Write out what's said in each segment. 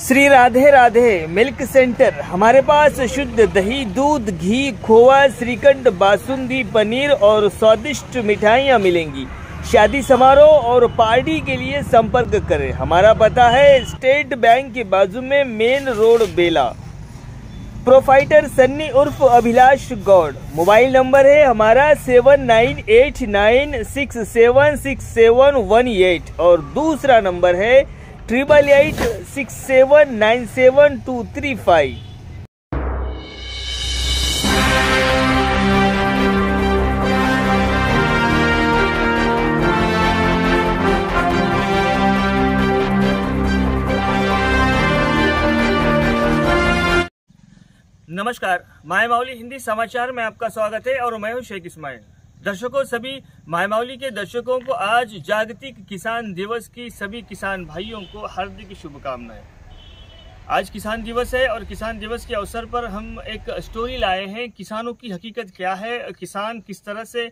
Shri Radhe Radhe milk centre. हमारे पास शुद्ध दही, दूध, घी, खोवा, श्रीखंड, बासुंदी, पनीर और स्वादिष्ट मिठाइयाँ मिलेंगी। शादी समारोह और पार्टी के लिए संपर्क करें। हमारा पता है स्टेट बैंक के बाजू में, मेन रोड, बेला। प्रोफाइटर सन्नी उर्फ अभिलाष गौड़। मोबाइल नंबर है हमारा 7989676718 और दूसरा नंबर है 8886797235। नमस्कार, मायमावली हिंदी समाचार में आपका स्वागत है और मैं हूं शेख इस्माइल। दर्शकों, सभी मायमावली के दर्शकों को आज जागतिक किसान दिवस की सभी किसान भाइयों को हार्दिक शुभकामनाएं। आज किसान दिवस है और किसान दिवस के अवसर पर हम एक स्टोरी लाए हैं। किसानों की हकीकत क्या है, किसान किस तरह से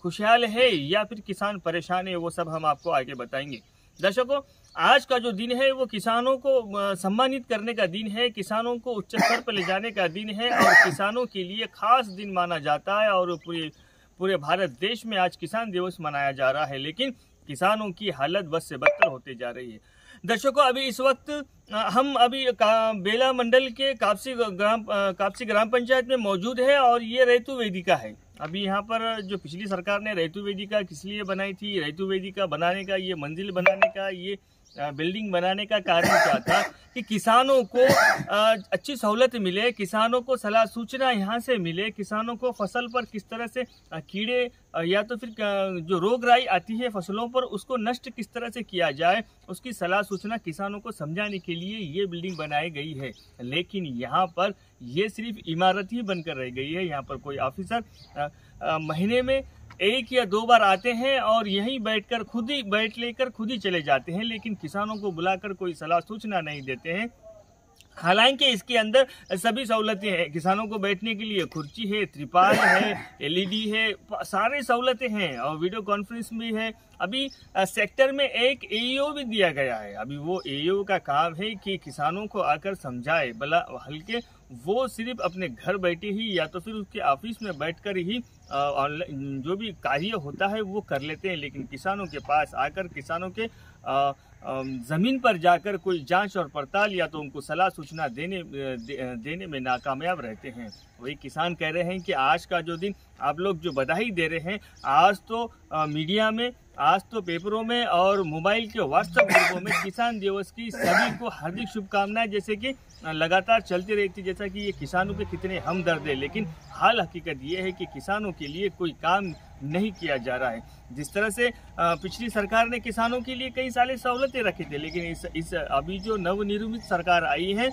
खुशहाल है या फिर किसान परेशान है, वो सब हम आपको आगे बताएंगे। दर्शकों, आज का जो दिन है वो किसानों को सम्मानित करने का दिन है, किसानों को उच्च स्तर पर ले जाने का दिन है और किसानों के लिए खास दिन माना जाता है और पूरे भारत देश में आज किसान दिवस मनाया जा रहा है। लेकिन किसानों की हालत बद से बदतर होती जा रही है। दर्शकों, अभी इस वक्त हम बेला मंडल के कापसी ग्राम पंचायत में मौजूद है और ये रैतु वेदिका है। अभी यहाँ पर जो पिछली सरकार ने रैतु वेदिका किस लिए बनाई थी, रैतु वेदिका बनाने का, ये मंजिल बनाने का, ये बिल्डिंग बनाने का कारण क्या था कि किसानों को अच्छी सहूलत मिले, किसानों को सलाह सूचना यहाँ से मिले, किसानों को फसल पर किस तरह से कीड़े या तो फिर जो रोग राई आती है फसलों पर, उसको नष्ट किस तरह से किया जाए, उसकी सलाह सूचना किसानों को समझाने के लिए ये बिल्डिंग बनाई गई है। लेकिन यहाँ पर ये सिर्फ इमारत ही बनकर रह गई है। यहाँ पर कोई ऑफिसर महीने में 1 या 2 बार आते हैं और यहीं बैठ लेकर खुद ही चले जाते हैं, लेकिन किसानों को बुलाकर कोई सलाह सूचना नहीं देते हैं। हालांकि इसके अंदर सभी सहूलतें हैं, किसानों को बैठने के लिए कुर्सी है, त्रिपाल है, LED है, सारी सहूलतें हैं और वीडियो कॉन्फ्रेंस भी है। अभी सेक्टर में एक AEO भी दिया गया है। अभी वो AEO का काम है कि किसानों को आकर समझाए, भला हल्के वो सिर्फ अपने घर बैठे ही या तो फिर उसके ऑफिस में बैठकर ही ऑनलाइन जो भी कार्य होता है वो कर लेते हैं, लेकिन किसानों के पास आकर किसानों के ज़मीन पर जाकर कोई जांच और पड़ताल या तो उनको सलाह सूचना देने में नाकामयाब रहते हैं। वही किसान कह रहे हैं कि आज का जो दिन आप लोग जो बधाई दे रहे हैं, आज तो मीडिया में, आज तो पेपरों में और मोबाइल के व्हाट्सएप ग्रुपों में किसान दिवस की सभी को हार्दिक शुभकामनाएं जैसे कि लगातार चलती रहती, जैसा कि ये किसानों के कितने हमदर्द है। लेकिन हाल हकीकत ये है कि किसानों के लिए कोई काम नहीं किया जा रहा है। जिस तरह से पिछली सरकार ने किसानों के लिए कई सारी सहूलतें रखी थी, लेकिन इस अभी जो नवनिर्मित सरकार आई है,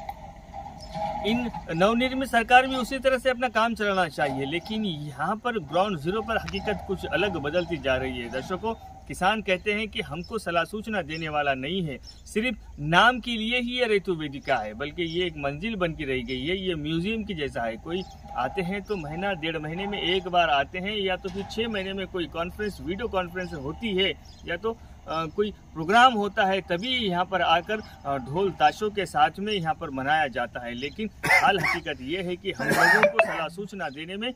इन नवनिर्मित सरकार भी उसी तरह से अपना काम चलाना चाहिए। लेकिन यहाँ पर ग्राउंड जीरो पर हकीकत कुछ अलग बदलती जा रही है। दर्शकों, किसान कहते हैं कि हमको सलाह सूचना देने वाला नहीं है, सिर्फ नाम के लिए ही ये रैतु वेदिका है, बल्कि ये एक मंजिल बन के रह गई है। ये म्यूजियम की जैसा है। कोई आते हैं तो महीना 1.5 महीने में एक बार आते हैं, या तो फिर 6 महीने में कोई कॉन्फ्रेंस, वीडियो कॉन्फ्रेंस होती है, या तो कोई प्रोग्राम होता है, तभी यहाँ पर आकर ढोल ताशों के साथ में यहाँ पर मनाया जाता है। लेकिन हाल हकीकत ये है कि हम लोगों को सलाह सूचना देने में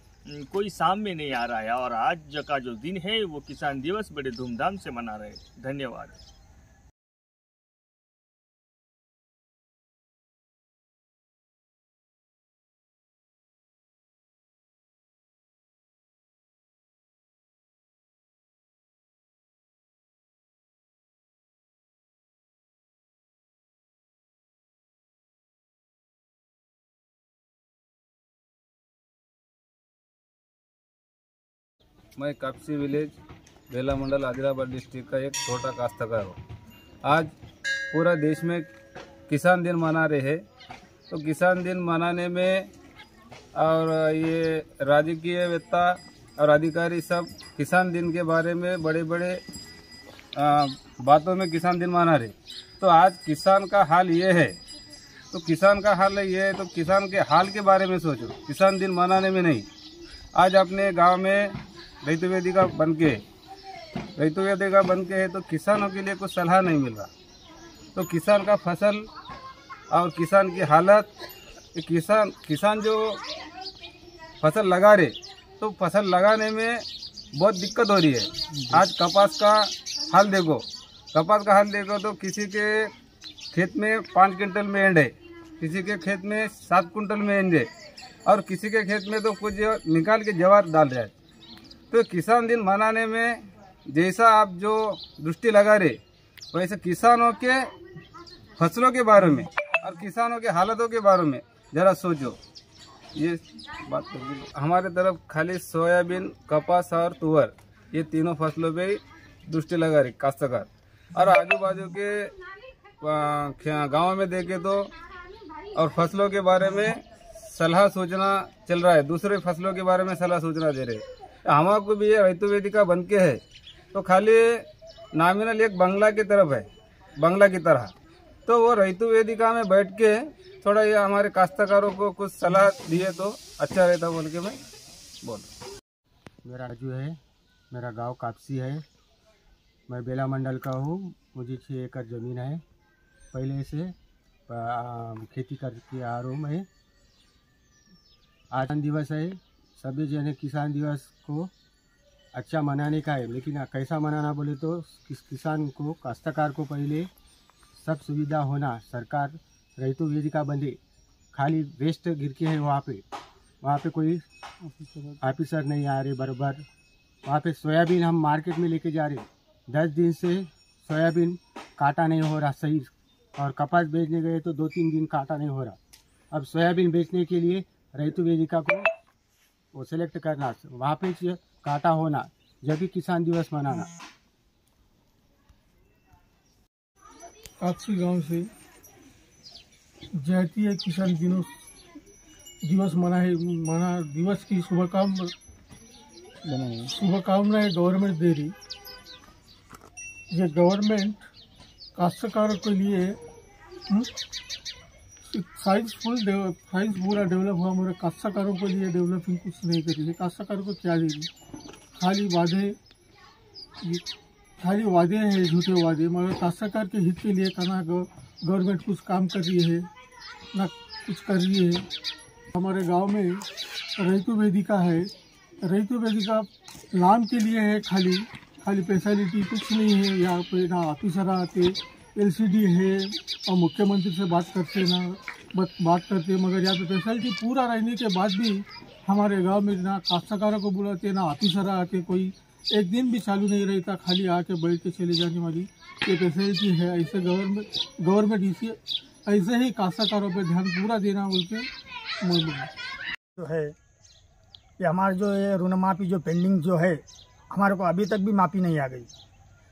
कोई सामने नहीं आ रहा है और आज का जो दिन है वो किसान दिवस बड़े धूमधाम से मना रहे। धन्यवाद। मैं कापसी विलेज, बेला मंडल, आदिलाबाद डिस्ट्रिक्ट का एक छोटा काश्तकार हूँ। आज पूरा देश में किसान दिन मना रहे हैं, तो किसान दिन मनाने में और ये राजकीयवेत्ता और अधिकारी सब किसान दिन के बारे में बड़े बड़े बातों में किसान दिन मना रहे। तो आज किसान का हाल ये है, तो किसान का हाल ये है तो किसान के हाल के बारे में सोचो, किसान दिन मनाने में नहीं। आज अपने गांव में रैतु वेदिका बन के है तो किसानों के लिए कुछ सलाह नहीं मिल रहा। तो किसान का फसल और किसान की हालत, किसान जो फसल लगा रहे तो फसल लगाने में बहुत दिक्कत हो रही है। आज कपास का हाल देखो तो किसी के खेत में 5 क्विंटल में एंड है, किसी के खेत में 7 क्विंटल में एंड है और किसी के खेत में तो कुछ निकाल के जवार डाल रहा है। तो किसान दिन मनाने में जैसा आप जो दृष्टि लगा रहे वैसे किसानों के फसलों के बारे में और किसानों के हालतों के बारे में ज़रा सोचो। ये बात हमारे तरफ खाली सोयाबीन, कपास और तुअर ये तीनों फसलों पे दृष्टि लगा रही काश्तकार। और आजू बाजू के गाँव में देखे तो और फसलों के बारे में सलाह सूचना चल रहा है, दूसरे फसलों के बारे में सलाह सूचना दे रहे। हमारे भी ये रैतु वेदिका बन के है तो खाली नॉमिनल एक बंगला की तरफ है, बंगला की तरह। तो वो रैतु वेदिका में बैठ के थोड़ा ये हमारे काश्तकारों को कुछ सलाह दिए तो अच्छा रहता बोल के मैं बोल। मेरा राजू है, मेरा गांव कापसी है, मैं बेला मंडल का हूँ। मुझे 6 एकड़ ज़मीन है, पहले से खेती करके आ रहा हूँ मैं। आज किसान दिवस है, सभी जने किसान दिवस को अच्छा मनाने का है, लेकिन कैसा मनाना बोले तो किसान को, काश्तकार को पहले सब सुविधा होना। सरकार रैतु वेदिका बंदे, खाली वेस्ट गिर के है वहाँ पे कोई ऑफिसर नहीं आ रहे बराबर। वहाँ पे सोयाबीन हम मार्केट में लेके जा रहे, 10 दिन से सोयाबीन काटा नहीं हो रहा सही, और कपास बेचने गए तो 2-3 दिन काटा नहीं हो रहा। अब सोयाबीन बेचने के लिए रैतु वेदिका को वो सेलेक्ट करना, वहाँ पे काटा होना, जब भी किसान दिवस मनाना। कापसी गांव से जातीय किसान दिवस मना दिवस की शुभकामनाएं गवर्नमेंट दे रही। ये गवर्नमेंट काश्तकारों के लिए साइंस पूरा डेवलप हुआ, मगर काश्तकारों के लिए डेवलपिंग कुछ नहीं करी है। काश्तकारों को क्या देगी? खाली वादे हैं, झूठे वादे, मगर काश्तकार के हित के लिए ना गवर्नमेंट कुछ काम कर रही है ना कुछ कर रही है। हमारे गांव में रैतु वेदिका है, रैतु वेदिका नाम के लिए है, खाली फैसिलिटी कुछ नहीं है। यहाँ पे ना ऑफिसर आते, LCD है और मुख्यमंत्री से बात करते, मगर यहाँ पे फैसिलिटी पूरा रहने के बाद भी हमारे गांव में ना काश्तकारों को बुलाते, ना ऑफिसर आते, कोई एक दिन भी चालू नहीं रहता, खाली आके बैठ के चले जाने वाली ये फैसिलिटी है। ऐसे गवर्नमेंट इसी ऐसे ही काश्तकारों पे ध्यान पूरा देना बोल के जो है ये हमारे जो ये ऋण माफी जो पेंडिंग जो है, हमारे को अभी तक भी माफ़ी नहीं आ गई।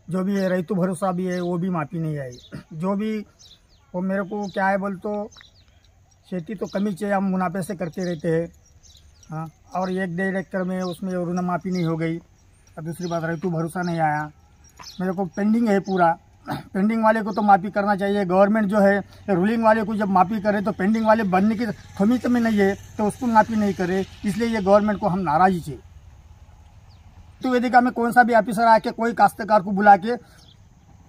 जो भी है रैतु भरोसा भी है वो भी माफ़ी नहीं आई। जो भी वो मेरे को क्या है बोल तो खेती तो कमी चाहिए, हम मुनाफे से करते रहते हैं। हाँ, और 1-1.5 एकड़ में उसमें ऋण माफ़ी नहीं हो गई। और दूसरी बात रैतु भरोसा नहीं आया, मेरे को पेंडिंग है पूरा। पेंडिंग वाले को तो माफ़ी करना चाहिए। गवर्नमेंट जो है रूलिंग वाले को जब माफ़ी करे तो पेंडिंग वाले बनने की खमीत में नहीं है तो उसको माफ़ी नहीं करे, इसलिए ये गवर्नमेंट को हम नाराज़ी चाहिए। तो वेदिका में कौन सा भी ऑफिसर आके कोई काश्तकार को बुला के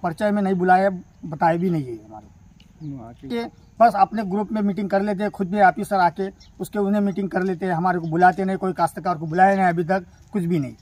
परिचय में नहीं बुलाया, बताए भी नहीं है हमारे। बस अपने ग्रुप में मीटिंग कर लेते हैं, खुद भी ऑफिसर आके उसके उन्हें मीटिंग कर लेते हैं, हमारे को बुलाते नहीं, कोई काश्तकार को बुलाया नहीं अभी तक, कुछ भी नहीं।